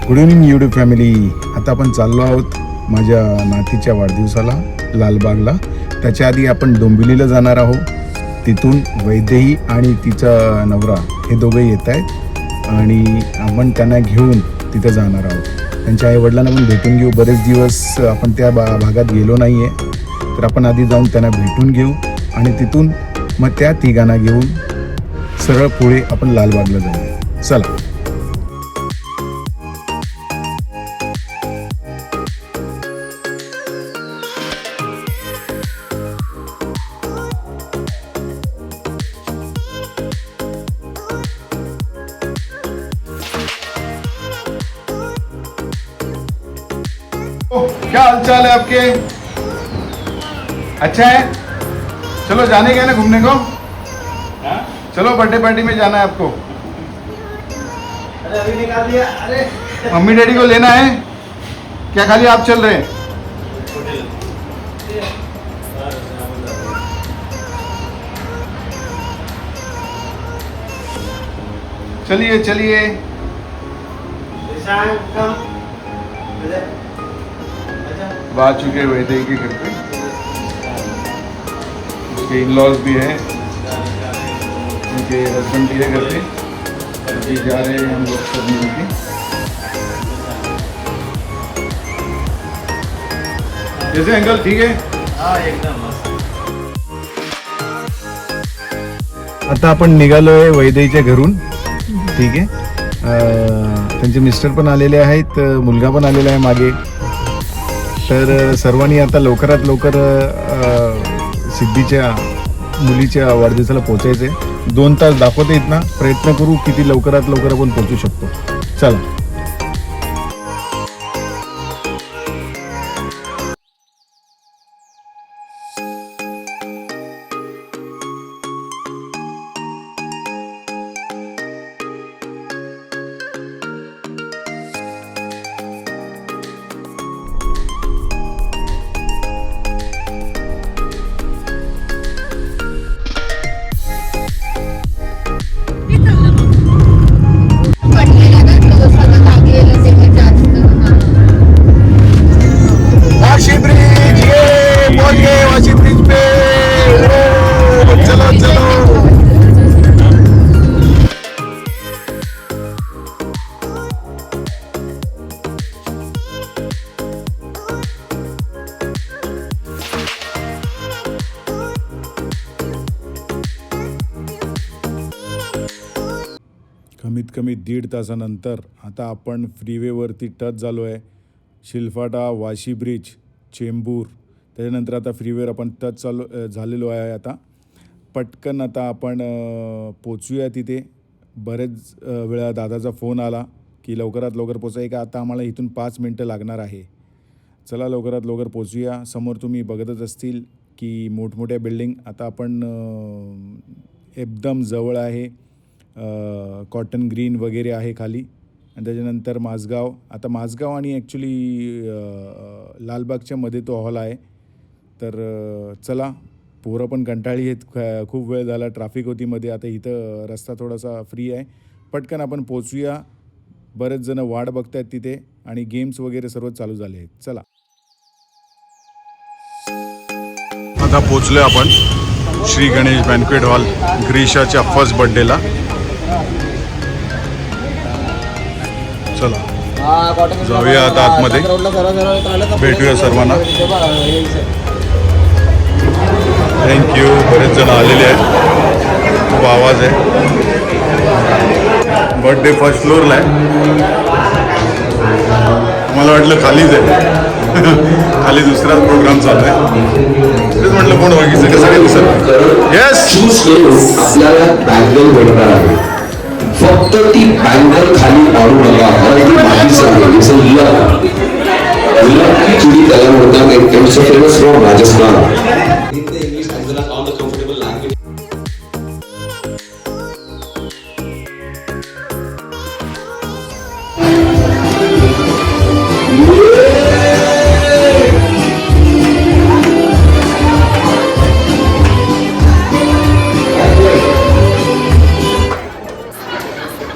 Good evening YouTube family. आता आपण चाललो आहोत माझ्या नातीच्या वाढदिवसाला लालबागला. त्याच्या आधी आपण डोंबिवलीला जाणार आहोत. तिथून वैदेही आणि तिचा नवरा हे दोघे येत आहेत आणि आपण त्यांना घेऊन तिथे जाणार आहोत. त्यांच्या आईवडिलांना पण भेटून घेऊ. बरेच दिवस आपण त्या भागात गेलो नाही आहे, तर आपण आधी जाऊन त्यांना भेटून घेऊ आणि तिथून मग त्या तिघांना घेऊन सरळ पुढे आपण लालबागला जाऊया. चला. क्या हालचाल है आपके? अच्छा है. चलो जाने का ना घूमने को. चलो बर्थडे पार्टी में जाना है आपको. अरे अभी निकाल दिया. अरे मम्मी डैडी को लेना है क्या? खाली आप चल रहे हैं? चलिए चलिए. आ चुके वैदेही के घर पे. उसके इन लॉज भी हैं, उनके हस्बैंड भी है घर पे. अभी जा रहे हैं हम लोग सब मिलके. जैसे अंकल ठीक है. हाँ एकदम मस्त. आता आपण निघालोय वैदेहीच्या घरून. ठीक आहे. त्यांचे मिस्टर पण आलेले आहेत, मुलगा पण आलेला आहे मागे. तर सर्वांनी आता लवकरात लवकर सिद्धीच्या मुलीच्या वाढदिवसाला पोचायचं आहे. 2 तास दाखवता येत ना. प्रयत्न करू किती लवकरात लवकर आपण पोचू शकतो. चला. वाशी ब्रिज ये पहुंच गए. वाशी ब्रिज पे. चलो चलो. कमीत कमी 1.5 तासानंतर आता आपण फ्रीवेवरती टच झालो आहे. शिलफाटा, वाशी ब्रिज, चेंबूर, त्याच्यानंतर आता फ्रीवेवर आपण टच झालेलो आहे. आता पटकन आता आपण पोचूया तिथे. बरेच वेळा दादाचा फोन आला की लवकरात लवकर पोचाय का. आता आम्हाला इथून 5 मिनटं लागणार आहे. चला लवकरात लवकर पोचूया. समोर तुम्ही बघतच असतील की मोठमोठ्या बिल्डिंग. आता आपण एकदम जवळ आहे. कॉटन ग्रीन वगैरे आहे खाली. आणि त्याच्यानंतर माझगाव. आता माझगाव आणि ॲक्च्युली लालबागच्या मध्ये तो हॉल आहे. तर चला. पोरं पण कंटाळी आहेत. खूप वेळ झाला. ट्रॅफिक होती मध्ये. आता इथं रस्ता थोडासा फ्री आहे. पटकन आपण पोचूया. बरेच जण वाट बघत आहेत तिथे आणि गेम्स वगैरे सर्व चालू झाले आहेत. चला. आता पोचलो आपण श्री गणेश बँक्वेट हॉल ग्रीशाच्या फर्स्ट बर्थडेला. चला जाऊया आता आतमध्ये. भेटूया सर्वांना. थँक्यू. बरेच जण आलेले आहेत. खूप आवाज आहे. बर्थडे फर्स्ट फ्लोअरला आहे. मला वाटलं खालीच आहे. खाली दुसराच प्रोग्राम चालू आहे. तेच म्हटलं कोण बघितलं कसं काय दिसत. येस. आपल्याला बँगल भेटणार आहे. फक्त ती बँगल खाली पाडू नका. ती माझीच आहे. चुडी त्याला म्हणतात. Famous from Rajasthan.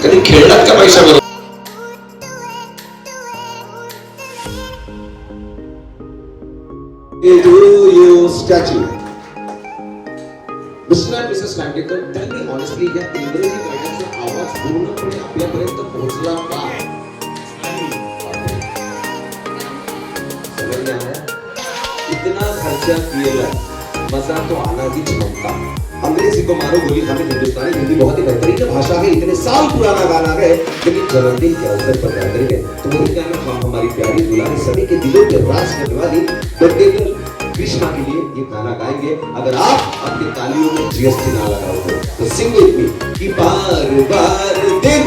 कधी खेळलात का पैशाबरोबर? statue. Mr. and Mrs. Landecker, tell me honestly, या इंग्रजी गाण्याचा आवाज पूर्णपणे आपल्यापर्यंत पोहोचला का? समझ में आया? इतना खर्चा किया, मजा तो आना ही छमकता। अंग्रेजी को मारो गोली, हमें हिंदुस्तानी हिंदी बहुत ही बेहतरीन भाषा है, इतने साल पुराना गाना है, लेकिन जन्मदिन के अवसर पर बेहतरीन है। तो वही गाना हम हमारी प्यारी दुल्हन सभी के दिलों पे राज करने वाली बर्थडे गर्ल कृष्णा के लिए ये गाना गाएंगे। अगर आप अपनी तालियों में जीएसटी ना लगाओ तो सिंग विद मी कि बार बार दिन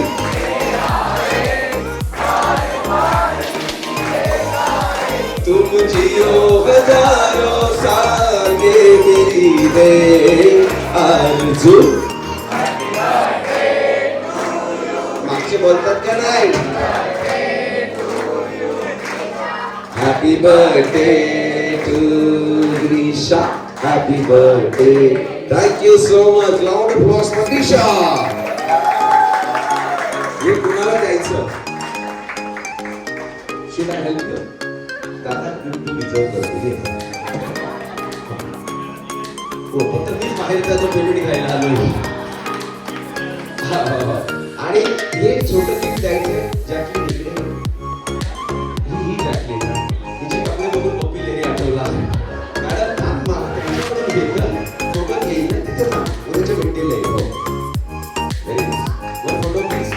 तुम जियो हजारों साल ये मेरी है आरज़ू। मागचे बोलतात का नाही? Happy birthday to Grisha. Happy birthday. Thank you so much. Loud applause for Grisha. हे कुणाला द्यायचं? Should I help you? दादा तू विचार करतो. हो फक्त मीच बाहेरचा तो पेमेंट घ्यायला आलोय. आणि हे छोटं गिफ्ट द्यायचं ज्याची ही जॅकलिन हिचे कपडे बघून पप्पीलेने आठवला. मॅडम थांब मला त्याच्याकडून घेतलं सोबत घेईल ना तिथे थांब उद्याच्या भेटीला येईल. हो very nice. One photo please.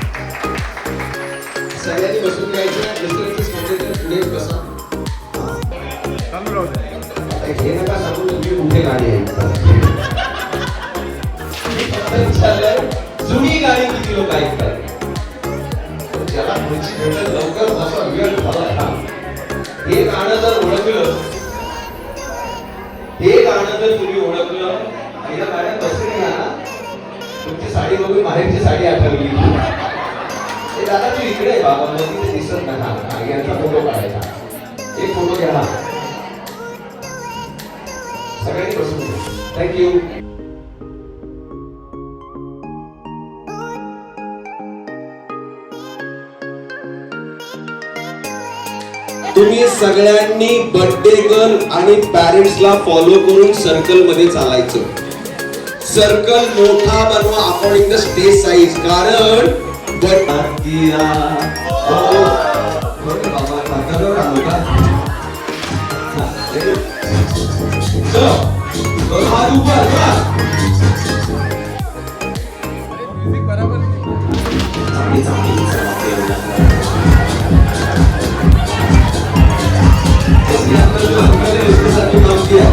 सगळ्यांनी बसून घ्यायचं. मिस्टरचे स्पॉन्सर पुढे बसा. हे नका सांगू तुम्ही कुठे गाडी आहे. जुनी गाडी किती लोक ऐकतात. ज्याला पुढची भेटत लवकर असा वेळ झाला. हे गाणं जर ओळखलं, हे गाणं जर तुम्ही ओळखलं, पहिल्या गाड्यात बसले ना तुमची साडी बघून बाहेरची साडी आठवली. हे दादा तू इकडे आहे बाबा, मग तिथे दिसत नका. यांचा फोटो काढायचा. एक फोटो घ्या सगळ्यांनी बसून. थँक्यू. तुम्ही सगळ्यांनी बर्थडे गर्ल आणि पॅरेंट्सला फॉलो करून सर्कल मध्ये चालायचं. सर्कल मोठा बनवा अकॉर्डिंग द स्टेज साईज. कारण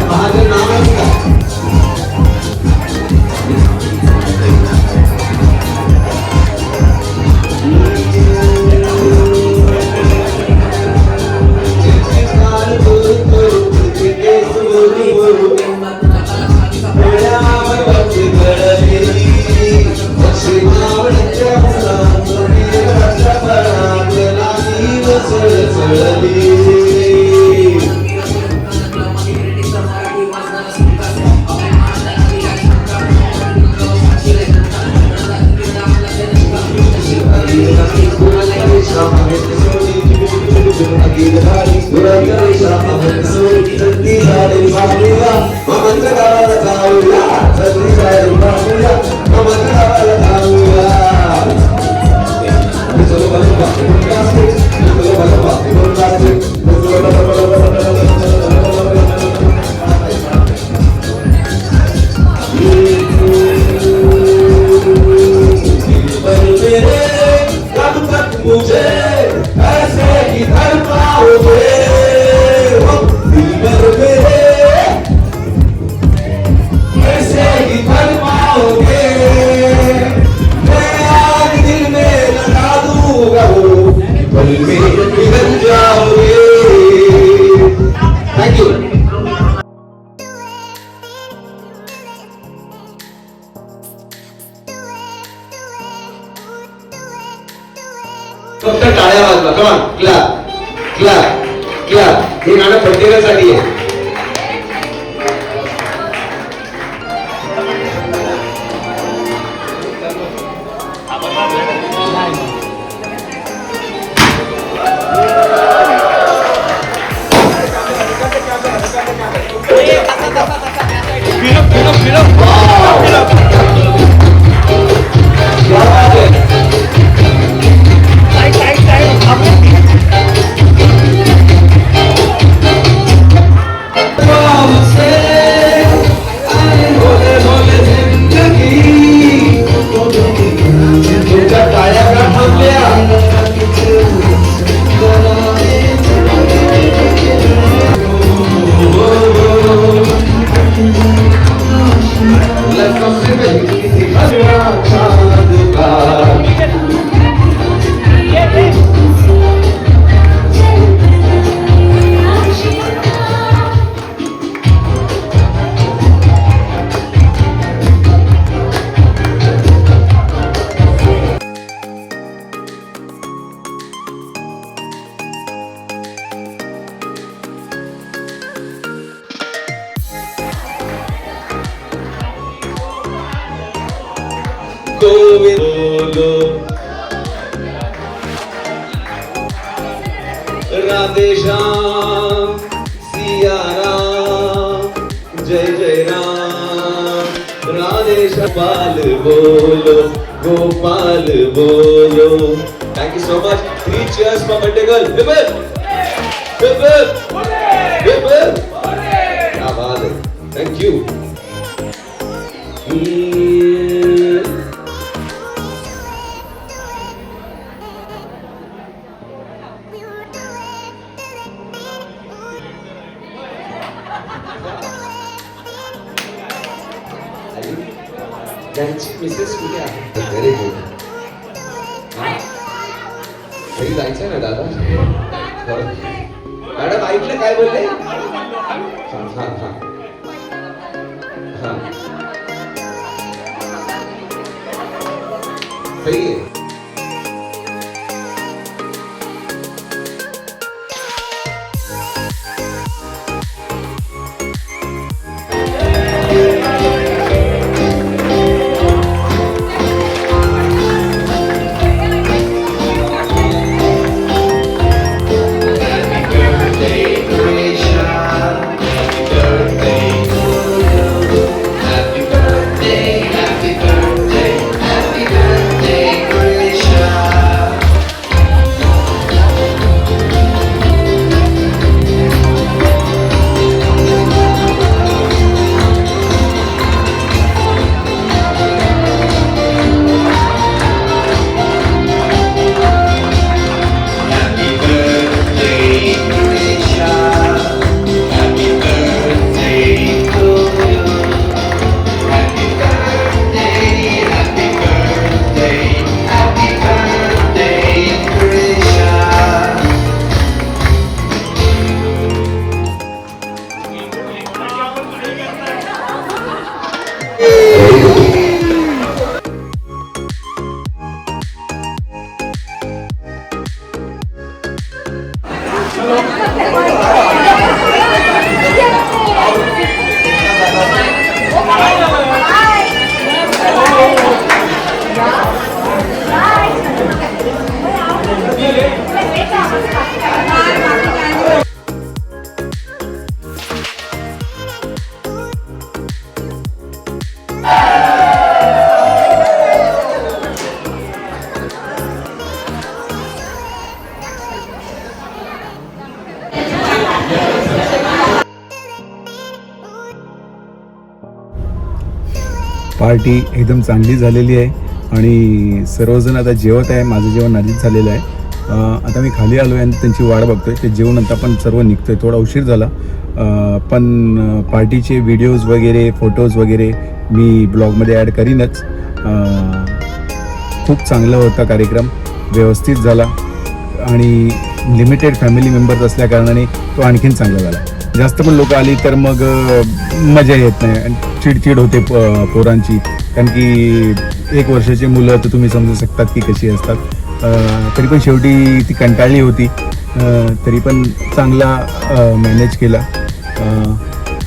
महादेव नाम है उसका. फक्त टाळ्या वाजवा. कमान क्लॅप क्लॅप क्लॅप. हे गाणं प्रत्येकासाठी आहे. गोपाल बोलो, गोपाल बोलो. Thank you so much. 3 cheers for birthday girl. Hip hip. Hip hip. Hip hip. क्या बात है. Thank you. त्यांची मिसेस कुठे आहे? Very good. घरी जायचं ना दादा. मॅडम ऐकलं काय बोलले? हा हा हा हा. सही आहे. पार्टी एकदम चांगली झालेली आहे आणि सर्वजण आता जेवत आहे. माझं जेवण आधीच झालेलं आहे. आता मी खाली आलो आहे आणि त्यांची वाट बघतोय. ते जेवण आता पण सर्व निघतोय. थोडा उशीर झाला पण पार्टीचे व्हिडिओज वगैरे फोटोज वगैरे मी ब्लॉगमध्ये ॲड करीनच. खूप चांगला होता कार्यक्रम, व्यवस्थित झाला आणि लिमिटेड फॅमिली मेंबर्स असल्या कारणाने तो आणखीन चांगला झाला. जास्त पण लोक आली तर मग मजा येत नाही आणि चिडचिड होते पोरांची. कारण की 1 वर्षाची मुलं तर तुम्ही समजू शकतात की कशी असतात. तरी पण शेवटी ती कंटाळली होती. तरी पण चांगला मॅनेज केला.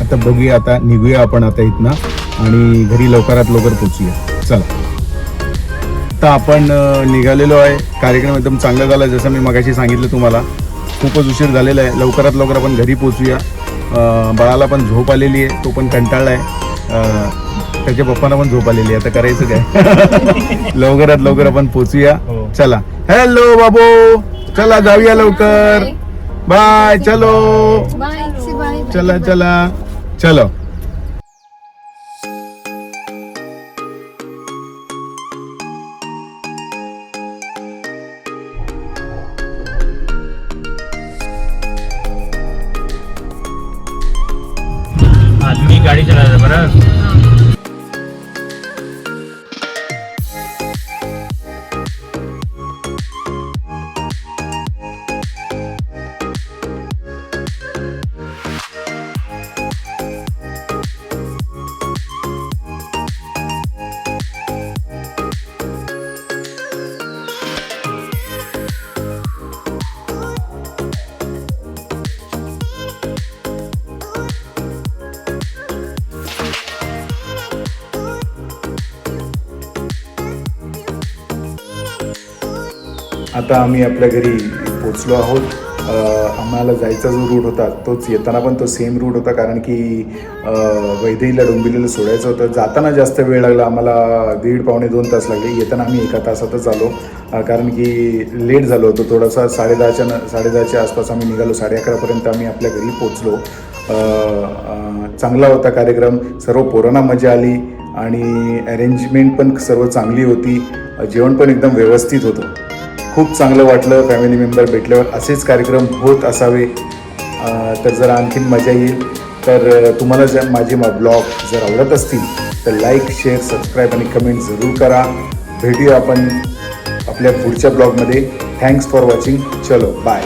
आता बघूया, आता निघूया आपण आता इथनं आणि घरी लवकरात लवकर पोचूया. चला, आता आपण निघालेलो आहे. कार्यक्रम एकदम चांगला झाला, जसं मी मगाशी सांगितलं तुम्हाला. खूपच उशीर झालेला आहे. लवकरात लवकर आपण घरी पोचूया. बाळाला पण झोप आलेली आहे, तो पण कंटाळला आहे. त्याच्या पप्पांना पण झोप आलेली आहे. आता करायचं काय? लवकरात लवकर आपण पोचूया. चला, हॅलो बाबू, चला जाऊया लवकर. बाय, चलो, चला चला चलो. आदमी गाडी चलायचं बरं. आता आम्ही आपल्या घरी पोचलो आहोत. आम्हाला जायचा जो रूट होता तोच येताना पण तो सेम रूट होता, कारण की वैदेईला डोंबिवलीला सोडायचं होतं. जाताना जास्त वेळ लागला आम्हाला, 1.5-2 तास लागले. येताना आम्ही 1 तासातच आलो, कारण की लेट झालो होतो थोडासा. 10:30च्या आसपास आम्ही निघालो. 11:30पर्यंत आम्ही आपल्या घरी पोचलो. चांगला होता कार्यक्रम, सर्व पोरांना मजा आली आणि अरेंजमेंट पण सर्व चांगली होती. जेवण पण एकदम व्यवस्थित होतं. खूप चांगलं वाटलं. फॅमिली मेंबर भेटल्यावर असेच कार्यक्रम होत असावे, तर जरा आणखीन मजा येईल. तर तुम्हाला जर माझे ब्लॉग जर आवडत असतील तर लाईक, शेअर, सबस्क्राईब आणि कमेंट जरूर करा. भेटूया आपण आपल्या पुढच्या ब्लॉगमध्ये. Thanks for watching. चलो बाय.